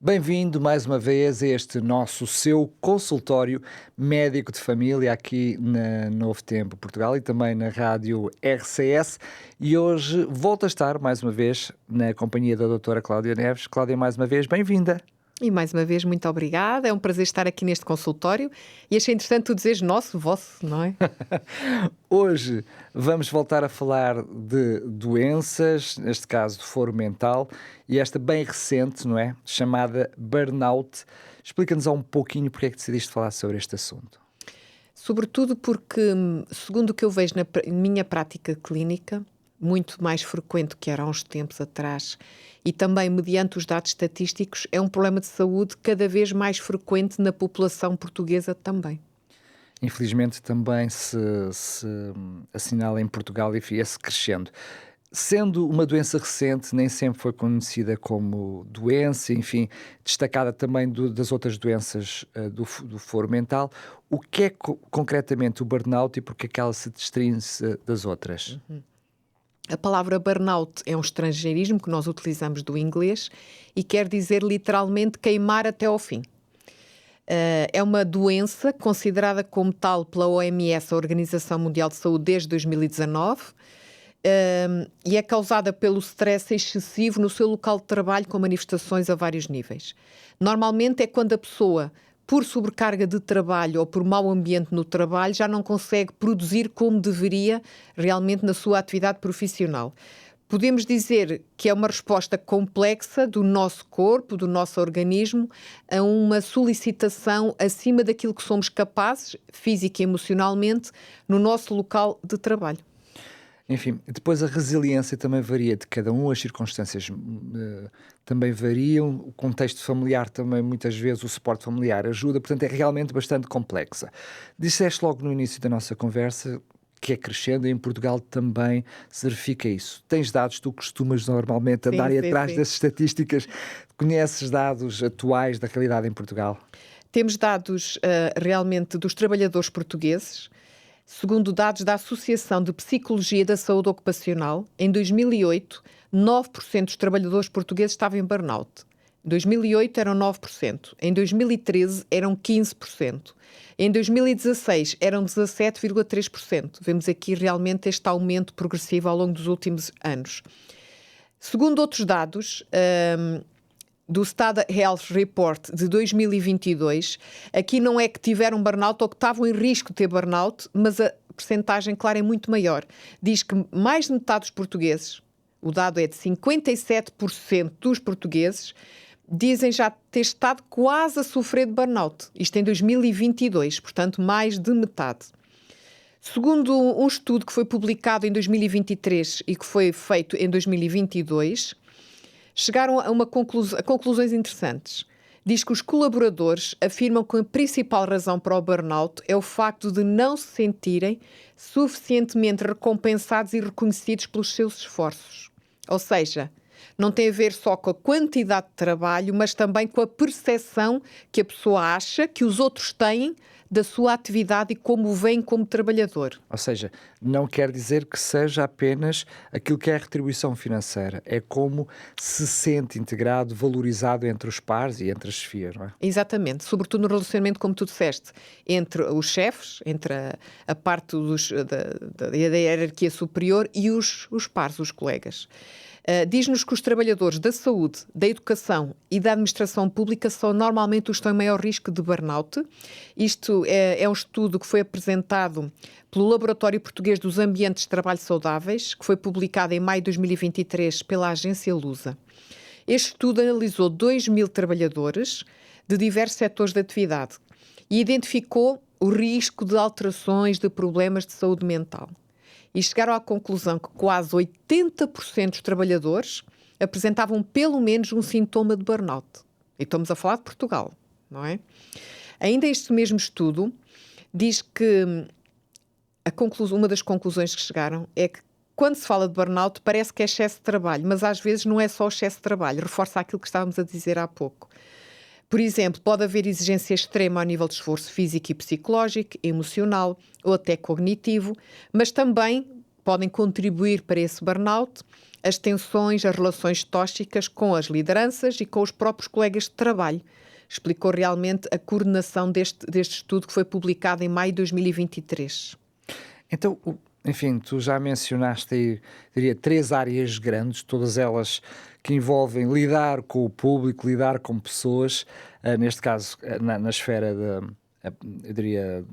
Bem-vindo mais uma vez a este seu consultório médico de família aqui na Novo Tempo Portugal e também na rádio RCS. E hoje volto a estar mais uma vez na companhia da doutora Cláudia Neves. Cláudia, mais uma vez, bem-vinda. E mais uma vez, muito obrigada. É um prazer estar aqui neste consultório e achei interessante tu dizeres nosso, vosso, não é? Hoje vamos voltar a falar de doenças, neste caso de foro mental, e esta bem recente, não é? Chamada burnout. Explica-nos um pouquinho porque é que decidiste falar sobre este assunto. Sobretudo porque, segundo o que eu vejo na minha prática clínica, muito mais frequente que era há uns tempos atrás, e também mediante os dados estatísticos, é um problema de saúde cada vez mais frequente na população portuguesa também. Infelizmente também se assinala em Portugal e esse crescendo. Sendo uma doença recente, nem sempre foi conhecida como doença, enfim, destacada também das outras doenças do foro mental. O que é concretamente o burnout e porque é que ela se distingue das outras? A palavra burnout é um estrangeirismo que nós utilizamos do inglês e quer dizer literalmente queimar até ao fim. É uma doença considerada como tal pela OMS, a Organização Mundial de Saúde, desde 2019, e é causada pelo stress excessivo no seu local de trabalho, com manifestações a vários níveis. Normalmente é quando a pessoa, por sobrecarga de trabalho ou por mau ambiente no trabalho, já não consegue produzir como deveria realmente na sua atividade profissional. Podemos dizer que é uma resposta complexa do nosso corpo, do nosso organismo, a uma solicitação acima daquilo que somos capazes, física e emocionalmente, no nosso local de trabalho. Enfim, depois a resiliência também varia de cada um, as circunstâncias também variam, o contexto familiar também, muitas vezes, o suporte familiar ajuda, portanto é realmente bastante complexa. Disseste logo no início da nossa conversa que é crescendo e em Portugal também se verifica isso. Tens dados, tu costumas normalmente andar atrás das estatísticas, conheces dados atuais da realidade em Portugal? Temos dados realmente dos trabalhadores portugueses. Segundo dados da Associação de Psicologia da Saúde Ocupacional, em 2008, 9% dos trabalhadores portugueses estavam em burnout. Em 2008 eram 9%, em 2013 eram 15%, em 2016 eram 17,3%. Vemos aqui realmente este aumento progressivo ao longo dos últimos anos. Segundo outros dados do Stada Health Report de 2022, aqui não é que tiveram burnout ou que estavam em risco de ter burnout, mas a percentagem, claro, é muito maior. Diz que mais de metade dos portugueses, o dado é de 57% dos portugueses, dizem já ter estado quase a sofrer de burnout. Isto em 2022, portanto, mais de metade. Segundo um estudo que foi publicado em 2023 e que foi feito em 2022, chegaram a conclusões interessantes. Diz que os colaboradores afirmam que a principal razão para o burnout é o facto de não se sentirem suficientemente recompensados e reconhecidos pelos seus esforços. Ou seja, não tem a ver só com a quantidade de trabalho, mas também com a percepção que a pessoa acha que os outros têm da sua atividade e como o veem como trabalhador. Ou seja, não quer dizer que seja apenas aquilo que é a retribuição financeira. É como se sente integrado, valorizado entre os pares e entre as chefias, não é? Exatamente. Sobretudo no relacionamento, como tu disseste, entre os chefes, entre a parte da hierarquia superior e os pares, os colegas. Diz-nos que os trabalhadores da saúde, da educação e da administração pública são normalmente os que estão em maior risco de burnout. Isto é um estudo que foi apresentado pelo Laboratório Português dos Ambientes de Trabalho Saudáveis, que foi publicado em maio de 2023 pela agência Lusa. Este estudo analisou 2.000 trabalhadores de diversos setores de atividade e identificou o risco de alterações de problemas de saúde mental. E chegaram à conclusão que quase 80% dos trabalhadores apresentavam pelo menos um sintoma de burnout. E estamos a falar de Portugal, não é? Ainda este mesmo estudo diz que uma das conclusões que chegaram é que quando se fala de burnout parece que é excesso de trabalho, mas às vezes não é só excesso de trabalho, reforça aquilo que estávamos a dizer há pouco. Por exemplo, pode haver exigência extrema ao nível de esforço físico e psicológico, emocional ou até cognitivo, mas também podem contribuir para esse burnout as tensões, as relações tóxicas com as lideranças e com os próprios colegas de trabalho. Explicou realmente a coordenação deste estudo que foi publicado em maio de 2023. Então, enfim, tu já mencionaste aí, diria, 3 áreas grandes, todas elas que envolvem lidar com o público, lidar com pessoas, neste caso na esfera eu diria,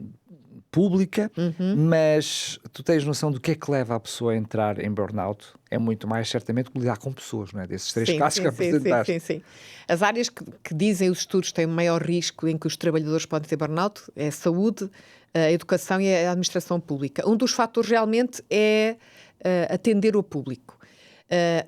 pública, mas tu tens noção do que é que leva a pessoa a entrar em burnout? É muito mais certamente lidar com pessoas, não é? Desses 3 casos que apresentaste. Sim. As áreas que dizem os estudos têm maior risco em que os trabalhadores podem ter burnout é a saúde, a educação e a administração pública. Um dos fatores realmente é atender o público.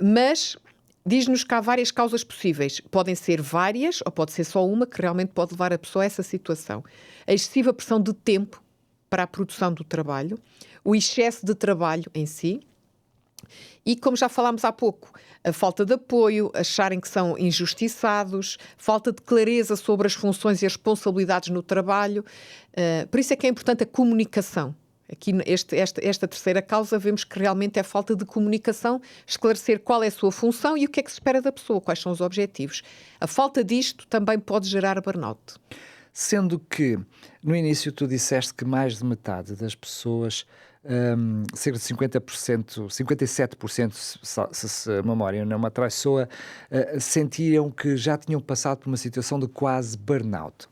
Mas diz-nos que há várias causas possíveis. Podem ser várias ou pode ser só uma que realmente pode levar a pessoa a essa situação. A excessiva pressão de tempo para a produção do trabalho, o excesso de trabalho em si e, como já falámos há pouco, a falta de apoio, acharem que são injustiçados, falta de clareza sobre as funções e as responsabilidades no trabalho. Por isso é que é importante a comunicação. Aqui, esta terceira causa, vemos que realmente é falta de comunicação, esclarecer qual é a sua função e o que é que se espera da pessoa, quais são os objetivos. A falta disto também pode gerar burnout. Sendo que, no início, tu disseste que mais de metade das pessoas, cerca de 50%, 57%, se a memória não me atraiçoa, sentiam que já tinham passado por uma situação de quase burnout.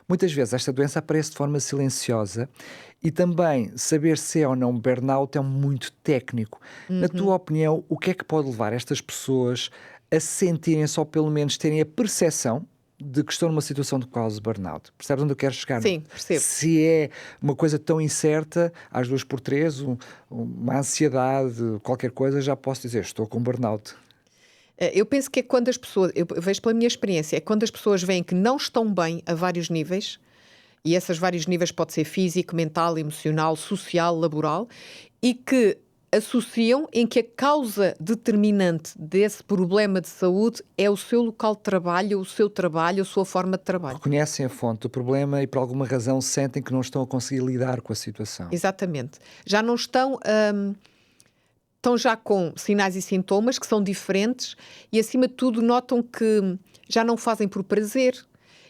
Muitas vezes esta doença aparece de forma silenciosa e também saber se é ou não burnout é muito técnico. Na tua opinião, o que é que pode levar estas pessoas a sentirem, só pelo menos terem a percepção de que estão numa situação de quase burnout? Percebes onde eu quero chegar? Sim, percebo. Se é uma coisa tão incerta, às 2x3, uma ansiedade, qualquer coisa, já posso dizer, estou com burnout. Eu penso que é quando as pessoas, eu vejo pela minha experiência, é quando as pessoas veem que não estão bem a vários níveis, e esses vários níveis pode ser físico, mental, emocional, social, laboral, e que associam em que a causa determinante desse problema de saúde é o seu local de trabalho, o seu trabalho, a sua forma de trabalho. Reconhecem a fonte do problema e por alguma razão sentem que não estão a conseguir lidar com a situação. Exatamente. Já não estão já com sinais e sintomas que são diferentes e, acima de tudo, notam que já não fazem por prazer.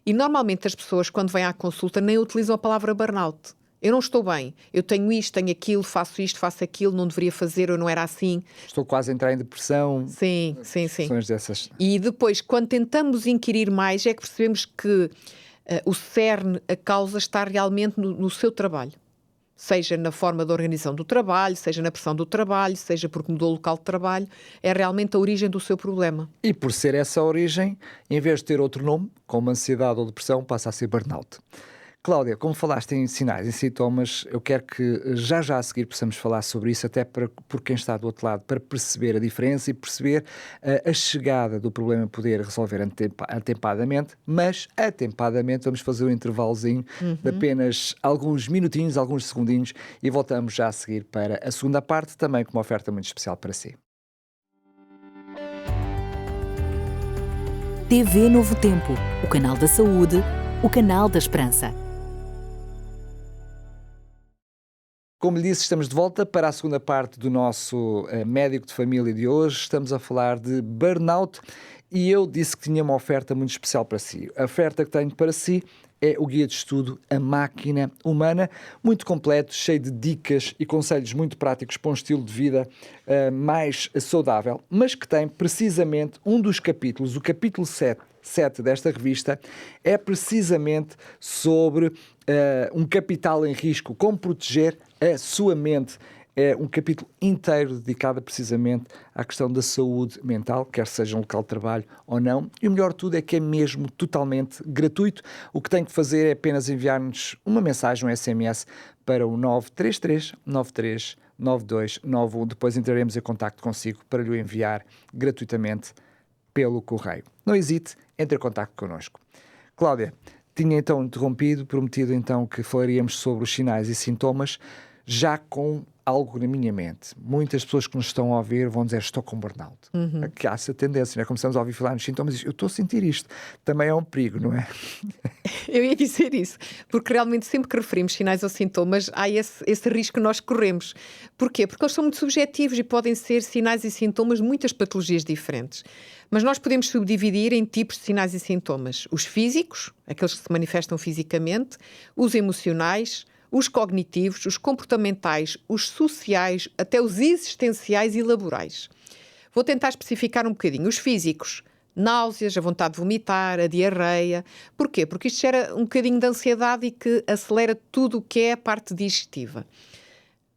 E, normalmente, as pessoas, quando vêm à consulta, nem utilizam a palavra burnout. Eu não estou bem, eu tenho isto, tenho aquilo, faço isto, faço aquilo, não deveria fazer, eu não era assim. Estou quase a entrar em depressão. Sim. Dessas. E depois, quando tentamos inquirir mais, é que percebemos que o cerne, a causa, está realmente no seu trabalho. Seja na forma da organização do trabalho, seja na pressão do trabalho, seja porque mudou o local de trabalho, é realmente a origem do seu problema. E por ser essa a origem, em vez de ter outro nome, como ansiedade ou depressão, passa a ser burnout. Cláudia, como falaste em sinais e sintomas, eu quero que já a seguir possamos falar sobre isso, até por quem está do outro lado, para perceber a diferença e perceber a chegada do problema poder resolver atempadamente, mas atempadamente vamos fazer um intervalozinho de apenas alguns minutinhos, alguns segundinhos e voltamos já a seguir para a segunda parte, também com uma oferta muito especial para si. TV Novo Tempo, o canal da saúde, o canal da esperança. Como lhe disse, estamos de volta para a segunda parte do nosso médico de família de hoje. Estamos a falar de burnout e eu disse que tinha uma oferta muito especial para si. A oferta que tenho para si é o guia de estudo A Máquina Humana, muito completo, cheio de dicas e conselhos muito práticos para um estilo de vida mais saudável, mas que tem precisamente um dos capítulos, o capítulo 7 desta revista, é precisamente sobre um capital em risco, como proteger a sua mente. É um capítulo inteiro dedicado precisamente à questão da saúde mental, quer seja um local de trabalho ou não. E o melhor de tudo é que é mesmo totalmente gratuito. O que tem que fazer é apenas enviar-nos uma mensagem, um SMS, para o 933 93 9291. Depois entraremos em contacto consigo para lhe enviar gratuitamente pelo correio. Não hesite, entre em contacto connosco. Cláudia, tinha então prometido então que falaríamos sobre os sinais e sintomas, já com algo na minha mente. Muitas pessoas que nos estão a ouvir vão dizer: estou com burnout. Aqui há essa tendência, não é? Começamos a ouvir falar nos sintomas e diz: eu estou a sentir isto. Também é um perigo, não é? Eu ia dizer isso, porque realmente sempre que referimos sinais ou sintomas, há esse risco que nós corremos. Porquê? Porque eles são muito subjetivos e podem ser sinais e sintomas de muitas patologias diferentes. Mas nós podemos subdividir em tipos de sinais e sintomas. Os físicos, aqueles que se manifestam fisicamente, os emocionais, os cognitivos, os comportamentais, os sociais, até os existenciais e laborais. Vou tentar especificar um bocadinho. Os físicos: náuseas, a vontade de vomitar, a diarreia. Porquê? Porque isto gera um bocadinho de ansiedade e que acelera tudo o que é a parte digestiva.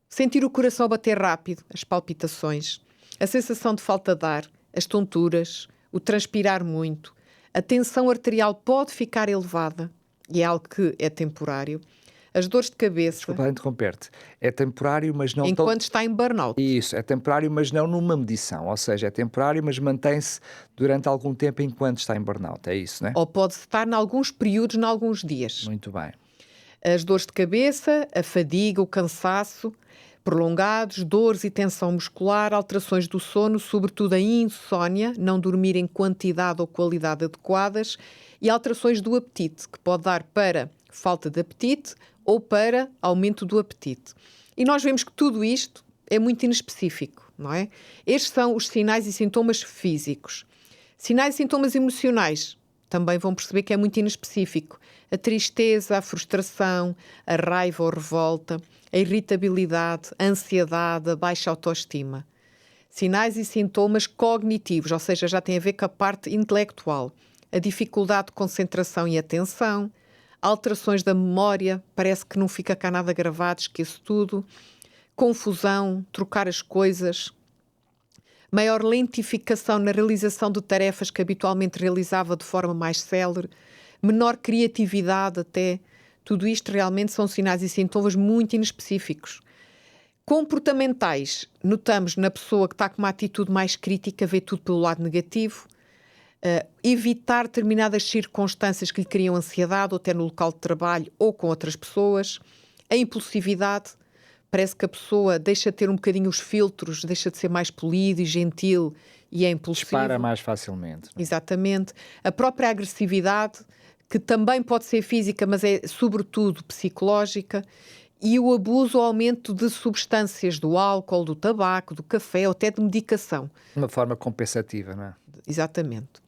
Sentir o coração bater rápido, as palpitações, a sensação de falta de ar, as tonturas, o transpirar muito, a tensão arterial pode ficar elevada, e é algo que é temporário. As dores de cabeça. Desculpa interromper-te. É temporário, mas não... Enquanto está em burnout. Isso, é temporário, mas não numa medição. Ou seja, é temporário, mas mantém-se durante algum tempo enquanto está em burnout. É isso, não é? Ou pode estar em alguns períodos, em alguns dias. Muito bem. As dores de cabeça, a fadiga, o cansaço prolongados, dores e tensão muscular, alterações do sono, sobretudo a insónia, não dormir em quantidade ou qualidade adequadas, e alterações do apetite, que pode dar para falta de apetite ou para aumento do apetite. E nós vemos que tudo isto é muito inespecífico, não é? Estes são os sinais e sintomas físicos. Sinais e sintomas emocionais também vão perceber que é muito inespecífico. A tristeza, a frustração, a raiva ou revolta, a irritabilidade, a ansiedade, a baixa autoestima. Sinais e sintomas cognitivos, ou seja, já tem a ver com a parte intelectual. A dificuldade de concentração e atenção, alterações da memória, parece que não fica cá nada gravado, esqueço tudo. Confusão, trocar as coisas. Maior lentificação na realização de tarefas que habitualmente realizava de forma mais célere. Menor criatividade até. Tudo isto realmente são sinais e sintomas muito inespecíficos. Comportamentais, notamos na pessoa que está com uma atitude mais crítica, vê tudo pelo lado negativo. Evitar determinadas circunstâncias que lhe criam ansiedade, ou até no local de trabalho ou com outras pessoas. A impulsividade, parece que a pessoa deixa de ter um bocadinho os filtros, deixa de ser mais polido e gentil e é impulsivo. Dispara mais facilmente. Não é? Exatamente. A própria agressividade, que também pode ser física, mas é sobretudo psicológica. E o abuso ou aumento de substâncias, do álcool, do tabaco, do café ou até de medicação. De uma forma compensativa, não é? Exatamente.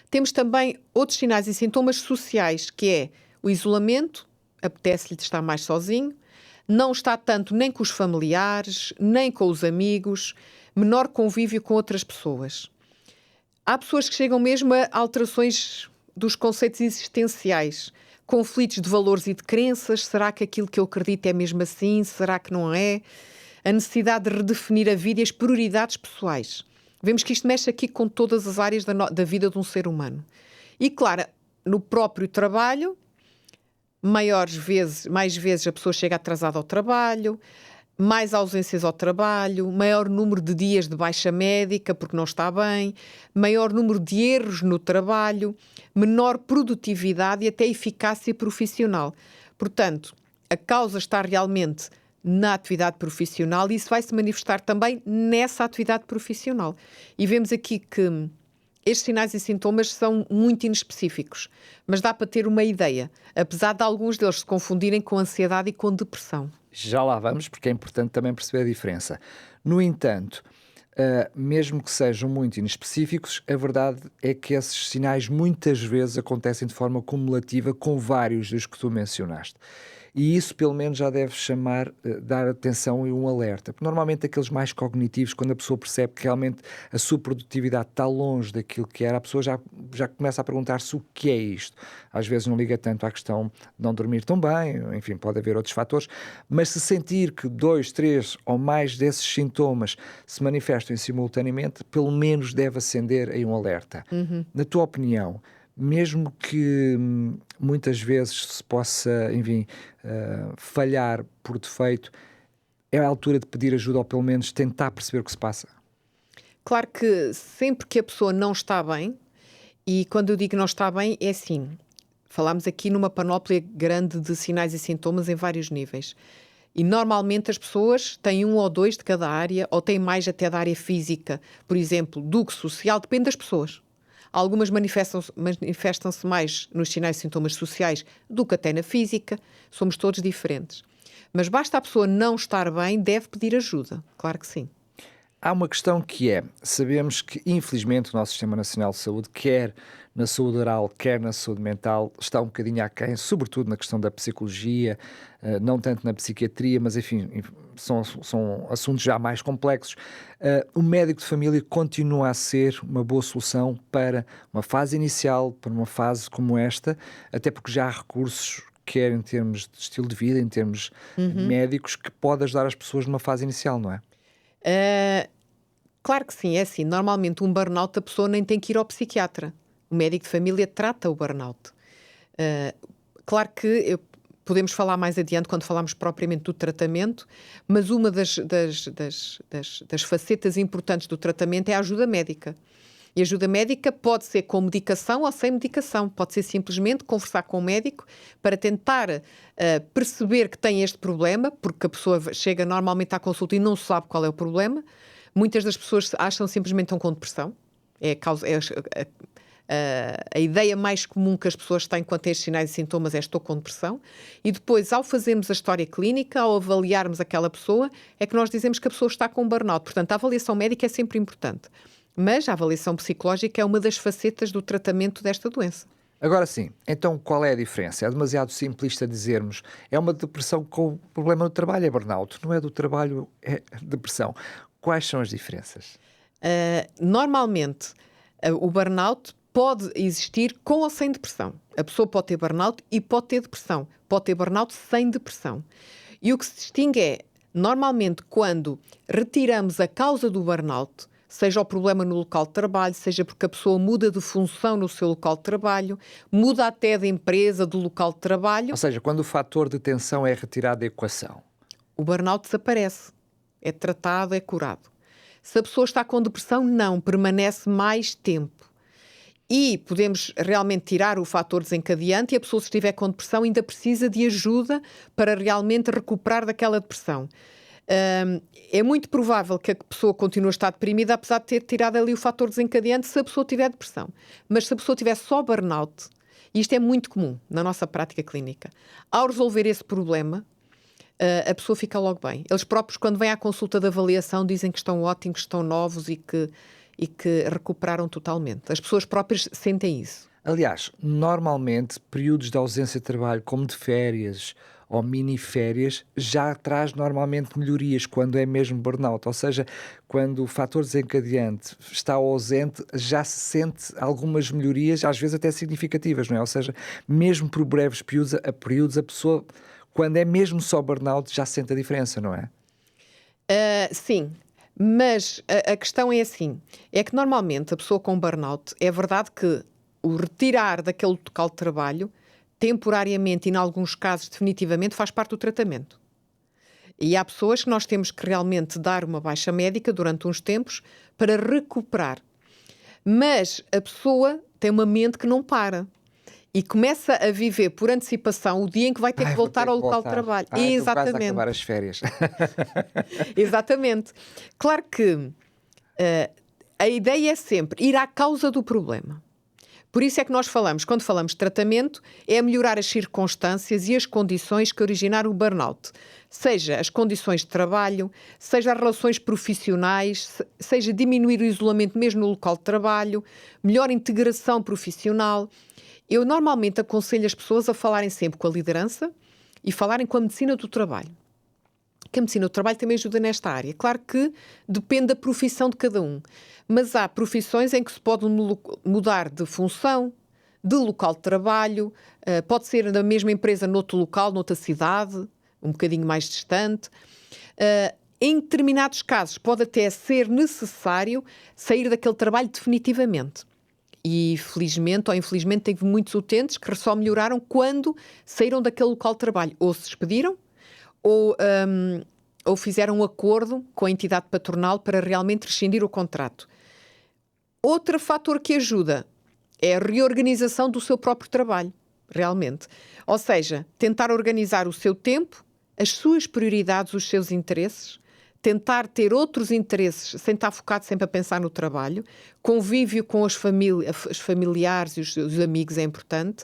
Temos também outros sinais e sintomas sociais, que é o isolamento, apetece-lhe estar mais sozinho, não está tanto nem com os familiares, nem com os amigos, menor convívio com outras pessoas. Há pessoas que chegam mesmo a alterações dos conceitos existenciais, conflitos de valores e de crenças. Será que aquilo que eu acredito é mesmo assim? Será que não é? A necessidade de redefinir a vida e as prioridades pessoais. Vemos que isto mexe aqui com todas as áreas da vida de um ser humano. E, claro, no próprio trabalho, mais vezes a pessoa chega atrasada ao trabalho, mais ausências ao trabalho, maior número de dias de baixa médica porque não está bem, maior número de erros no trabalho, menor produtividade e até eficácia profissional. Portanto, a causa está realmente na atividade profissional e isso vai se manifestar também nessa atividade profissional. E vemos aqui que estes sinais e sintomas são muito inespecíficos, mas dá para ter uma ideia, apesar de alguns deles se confundirem com ansiedade e com depressão. Já lá vamos, porque é importante também perceber a diferença. No entanto, mesmo que sejam muito inespecíficos, a verdade é que esses sinais muitas vezes acontecem de forma cumulativa com vários dos que tu mencionaste. E isso, pelo menos, já deve dar atenção e um alerta. Porque normalmente aqueles mais cognitivos, quando a pessoa percebe que realmente a sua produtividade está longe daquilo que era, a pessoa já começa a perguntar-se o que é isto. Às vezes não liga tanto à questão de não dormir tão bem, enfim, pode haver outros fatores, mas se sentir que 2, 3 ou mais desses sintomas se manifestam simultaneamente, pelo menos deve acender aí um alerta. Na tua opinião, mesmo que muitas vezes se possa, enfim, falhar por defeito, é a altura de pedir ajuda ou pelo menos tentar perceber o que se passa? Claro que sempre que a pessoa não está bem, e quando eu digo não está bem, é assim, falámos aqui numa panóplia grande de sinais e sintomas em vários níveis. E normalmente as pessoas têm 1 ou 2 de cada área, ou têm mais até da área física, por exemplo, do que social, depende das pessoas. Algumas manifestam-se mais nos sinais e sintomas sociais do que até na física. Somos todos diferentes. Mas basta a pessoa não estar bem, deve pedir ajuda. Claro que sim. Há uma questão que é, sabemos que infelizmente o nosso Sistema Nacional de Saúde, quer na saúde oral, quer na saúde mental, está um bocadinho aquém, sobretudo na questão da psicologia, não tanto na psiquiatria, mas enfim, são assuntos já mais complexos. O médico de família continua a ser uma boa solução para uma fase inicial, para uma fase como esta, até porque já há recursos, quer em termos de estilo de vida, em termos médicos, que pode ajudar as pessoas numa fase inicial, não é? Claro que sim, é assim. Normalmente um burnout a pessoa nem tem que ir ao psiquiatra. O médico de família trata o burnout. Claro que podemos falar mais adiante quando falarmos propriamente do tratamento, mas uma das facetas importantes do tratamento é a ajuda médica. E a ajuda médica pode ser com medicação ou sem medicação. Pode ser simplesmente conversar com o médico para tentar perceber que tem este problema, porque a pessoa chega normalmente à consulta e não sabe qual é o problema. Muitas das pessoas acham simplesmente que estão com depressão. A ideia mais comum que as pessoas têm quando têm estes sinais e sintomas é estou com depressão. E depois, ao fazermos a história clínica, ao avaliarmos aquela pessoa, é que nós dizemos que a pessoa está com burnout. Portanto, a avaliação médica é sempre importante. Mas a avaliação psicológica é uma das facetas do tratamento desta doença. Agora sim, então qual é a diferença? É demasiado simplista dizermos é uma depressão com problema no trabalho, é burnout. Não é do trabalho, é depressão. Quais são as diferenças? Normalmente, o burnout pode existir com ou sem depressão. A pessoa pode ter burnout e pode ter depressão. Pode ter burnout sem depressão. E o que se distingue é, normalmente, quando retiramos a causa do burnout, seja o problema no local de trabalho, seja porque a pessoa muda de função no seu local de trabalho, muda até de empresa, do local de trabalho. Ou seja, quando o fator de tensão é retirado da equação. O burnout desaparece. É tratado, é curado. Se a pessoa está com depressão, não. Permanece mais tempo. E podemos realmente tirar o fator desencadeante e a pessoa, se estiver com depressão, ainda precisa de ajuda para realmente recuperar daquela depressão. É muito provável que a pessoa continue a estar deprimida, apesar de ter tirado ali o fator desencadeante, se a pessoa tiver depressão. Mas se a pessoa tiver só burnout, e isto é muito comum na nossa prática clínica, ao resolver esse problema, a pessoa fica logo bem. Eles próprios, quando vêm à consulta de avaliação, dizem que estão ótimos, que estão novos e que recuperaram totalmente. As pessoas próprias sentem isso. Aliás, normalmente, períodos de ausência de trabalho, como de férias ou mini-férias, já traz normalmente melhorias quando é mesmo burnout. Ou seja, quando o fator desencadeante está ausente, já se sente algumas melhorias, às vezes até significativas, não é? Ou seja, mesmo por breves períodos, a pessoa, quando é mesmo só burnout, já sente a diferença, não é? Sim. Mas a questão é assim, é que normalmente a pessoa com burnout, é verdade que o retirar daquele local de trabalho, temporariamente e em alguns casos definitivamente, faz parte do tratamento. E há pessoas que nós temos que realmente dar uma baixa médica durante uns tempos para recuperar. Mas a pessoa tem uma mente que não para. E começa a viver por antecipação o dia em que vai ter que voltar ao local de trabalho. Exatamente. Quase a acabar as férias. Exatamente. Claro que a ideia é sempre ir à causa do problema. Por isso é que nós falamos, quando falamos de tratamento, é melhorar as circunstâncias e as condições que originaram o burnout. Seja as condições de trabalho, seja as relações profissionais, seja diminuir o isolamento mesmo no local de trabalho, melhor integração profissional. Eu normalmente aconselho as pessoas a falarem sempre com a liderança e falarem com a medicina do trabalho. Que a medicina do trabalho também ajuda nesta área. Claro que depende da profissão de cada um. Mas há profissões em que se pode mudar de função, de local de trabalho, pode ser na mesma empresa, noutro local, noutra cidade, um bocadinho mais distante. Em determinados casos pode até ser necessário sair daquele trabalho definitivamente. E felizmente ou infelizmente tive muitos utentes que só melhoraram quando saíram daquele local de trabalho. Ou se despediram, ou fizeram um acordo com a entidade patronal para realmente rescindir o contrato. Outro fator que ajuda é a reorganização do seu próprio trabalho, realmente. Ou seja, tentar organizar o seu tempo as suas prioridades, os seus interesses, tentar ter outros interesses sem estar focado sempre a pensar no trabalho, convívio com os familiares e os amigos é importante.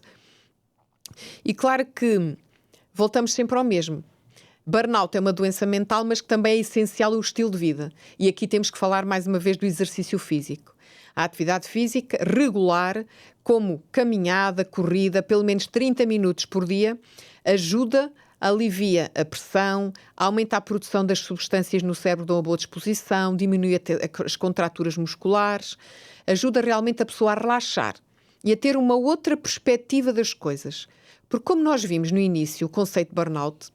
E claro que voltamos sempre ao mesmo. Burnout é uma doença mental, mas que também é essencial o estilo de vida. E aqui temos que falar mais uma vez do exercício físico. A atividade física regular, como caminhada, corrida, pelo menos 30 minutos por dia, ajuda, alivia a pressão, aumenta a produção das substâncias no cérebro, dão uma boa disposição, diminui as contraturas musculares, ajuda realmente a pessoa a relaxar e a ter uma outra perspectiva das coisas. Porque como nós vimos no início o conceito de burnout,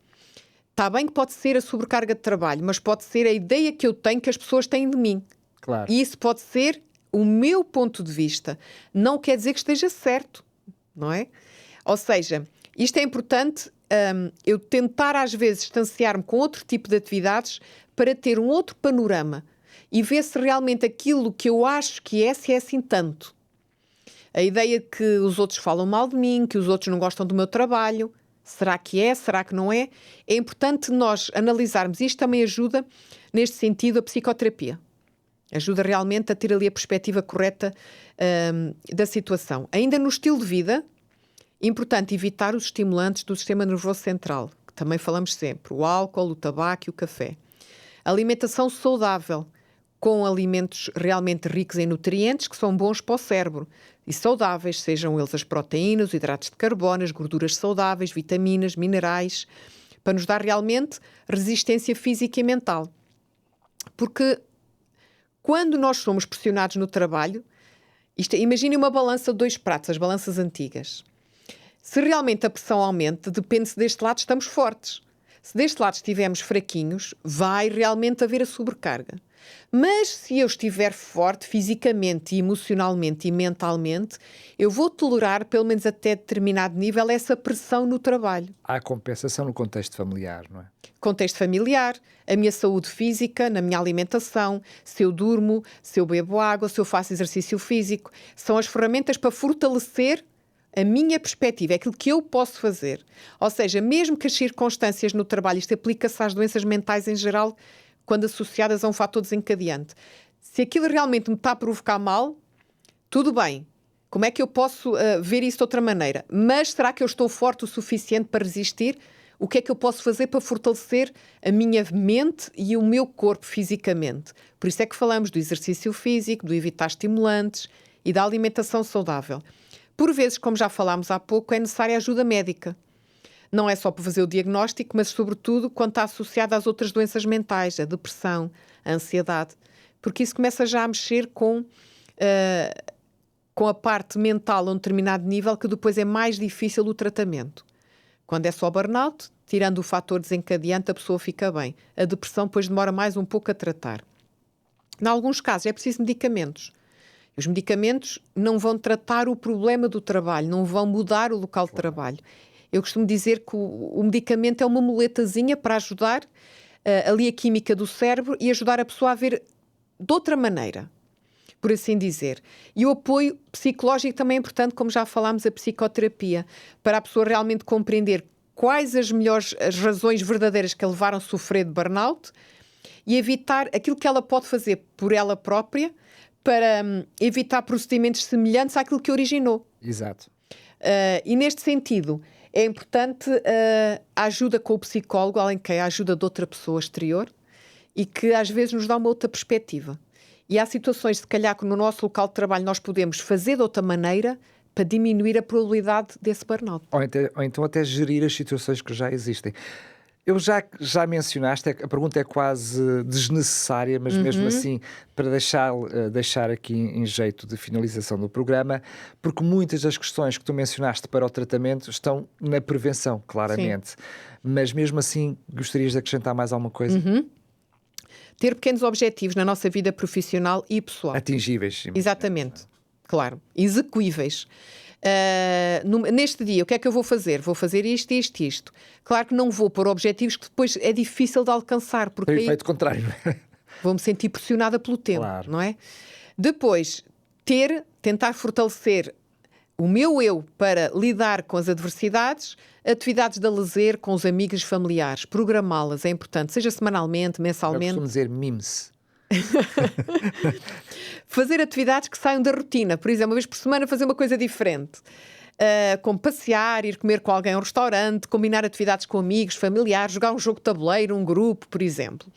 está bem que pode ser a sobrecarga de trabalho, mas pode ser a ideia que eu tenho que as pessoas têm de mim. Claro. E isso pode ser o meu ponto de vista. Não quer dizer que esteja certo, não é? Ou seja, isto é importante, eu tentar às vezes distanciar-me com outro tipo de atividades para ter um outro panorama e ver se realmente aquilo que eu acho que é, se é assim tanto. A ideia que os outros falam mal de mim, que os outros não gostam do meu trabalho, será que é, será que não é? É importante nós analisarmos. Isto também ajuda, neste sentido, a psicoterapia. Ajuda realmente a ter ali a perspectiva correta da situação. Ainda no estilo de vida, importante evitar os estimulantes do sistema nervoso central, que também falamos sempre, o álcool, o tabaco e o café. Alimentação saudável, com alimentos realmente ricos em nutrientes, que são bons para o cérebro e saudáveis, sejam eles as proteínas, os hidratos de carbono, as gorduras saudáveis, vitaminas, minerais, para nos dar realmente resistência física e mental. Porque quando nós somos pressionados no trabalho, imagine uma balança de 2 pratos, as balanças antigas. Se realmente a pressão aumenta, depende se deste lado estamos fortes. Se deste lado estivermos fraquinhos, vai realmente haver a sobrecarga. Mas se eu estiver forte fisicamente, emocionalmente e mentalmente, eu vou tolerar, pelo menos até determinado nível, essa pressão no trabalho. Há compensação no contexto familiar, não é? Contexto familiar, a minha saúde física, na minha alimentação, se eu durmo, se eu bebo água, se eu faço exercício físico, são as ferramentas para fortalecer a minha perspectiva, é aquilo que eu posso fazer. Ou seja, mesmo que as circunstâncias no trabalho, isto aplica-se às doenças mentais em geral, quando associadas a um fator desencadeante. Se aquilo realmente me está a provocar mal, tudo bem. Como é que eu posso ver isso de outra maneira? Mas será que eu estou forte o suficiente para resistir? O que é que eu posso fazer para fortalecer a minha mente e o meu corpo fisicamente? Por isso é que falamos do exercício físico, do evitar estimulantes e da alimentação saudável. Por vezes, como já falámos há pouco, é necessária ajuda médica. Não é só para fazer o diagnóstico, mas sobretudo quando está associado às outras doenças mentais, a depressão, a ansiedade. Porque isso começa já a mexer com a parte mental a um determinado nível que depois é mais difícil o tratamento. Quando é só burnout, tirando o fator desencadeante, a pessoa fica bem. A depressão depois demora mais um pouco a tratar. Em alguns casos é preciso medicamentos. Os medicamentos não vão tratar o problema do trabalho, não vão mudar o local de trabalho. Eu costumo dizer que o medicamento é uma muletazinha para ajudar ali a química do cérebro e ajudar a pessoa a ver de outra maneira, por assim dizer. E o apoio psicológico também é importante, como já falámos, a psicoterapia, para a pessoa realmente compreender quais as razões verdadeiras que a levaram a sofrer de burnout e evitar aquilo que ela pode fazer por ela própria para evitar procedimentos semelhantes àquilo que originou. Exato. E neste sentido, é importante a ajuda com o psicólogo, além que a ajuda de outra pessoa exterior, e que às vezes nos dá uma outra perspectiva. E há situações, se calhar, que no nosso local de trabalho nós podemos fazer de outra maneira para diminuir a probabilidade desse burnout. Ou então até gerir as situações que já existem. Eu já mencionaste, a pergunta é quase desnecessária, mas mesmo assim, para deixar aqui em jeito de finalização do programa, porque muitas das questões que tu mencionaste para o tratamento estão na prevenção, claramente. Sim. Mas mesmo assim, gostarias de acrescentar mais alguma coisa? Ter pequenos objetivos na nossa vida profissional e pessoal. Atingíveis. Exatamente, claro. Execuíveis. Neste dia, o que é que eu vou fazer? Vou fazer isto, isto, isto. Claro que não vou pôr objetivos que depois é difícil de alcançar. Porque tem o efeito contrário. Vou-me sentir pressionada pelo tempo, claro. Não é? Depois, tentar fortalecer o meu eu para lidar com as adversidades, atividades de lazer com os amigos e familiares, programá-las é importante, seja semanalmente, Eu mensalmente. costumo dizer memes. Fazer atividades que saiam da rotina, por exemplo, uma vez por semana fazer uma coisa diferente. Como passear, ir comer com alguém a um restaurante, combinar atividades com amigos, familiares, jogar um jogo de tabuleiro, um grupo, por exemplo.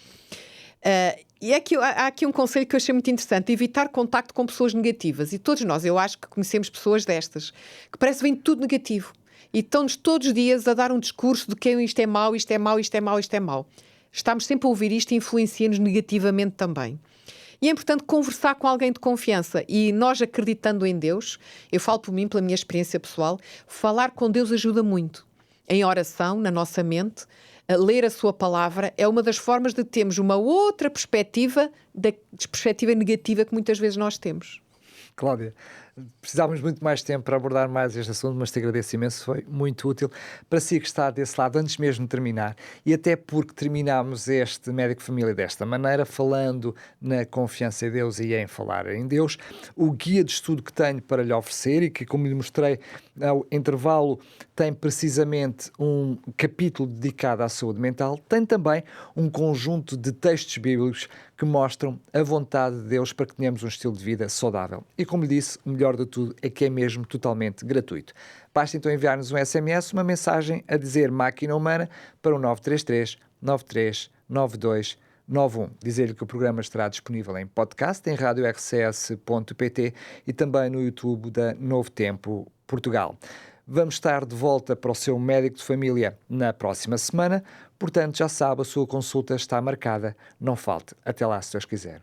E há aqui um conselho que eu achei muito interessante: evitar contacto com pessoas negativas. E todos nós, eu acho que conhecemos pessoas destas, que parece que vem tudo negativo. E estão-nos todos os dias a dar um discurso de que isto é mau, isto é mau, isto é mau, isto é mau. Estamos sempre a ouvir isto e influencia-nos negativamente também. E é importante conversar com alguém de confiança. E nós, acreditando em Deus, eu falo por mim, pela minha experiência pessoal, falar com Deus ajuda muito. Em oração, na nossa mente, ler a sua palavra é uma das formas de termos uma outra perspectiva da perspectiva negativa que muitas vezes nós temos. Cláudia, precisávamos muito mais tempo para abordar mais este assunto, mas te agradeço imenso, foi muito útil para si que está desse lado, antes mesmo de terminar, e até porque terminámos este Médico Família desta maneira, falando na confiança em Deus e em falar em Deus. O guia de estudo que tenho para lhe oferecer, e que, como lhe mostrei ao intervalo, tem precisamente um capítulo dedicado à saúde mental, tem também um conjunto de textos bíblicos que mostram a vontade de Deus para que tenhamos um estilo de vida saudável. E como lhe disse, o melhor de tudo é que é mesmo totalmente gratuito. Basta então enviar-nos um SMS, uma mensagem a dizer Máquina Humana para o 933 93 92 91. Dizer-lhe que o programa estará disponível em podcast, em radiorcs.pt e também no YouTube da Novo Tempo Portugal. Vamos estar de volta para o seu médico de família na próxima semana, portanto já sabe, a sua consulta está marcada. Não falte. Até lá, se Deus quiser.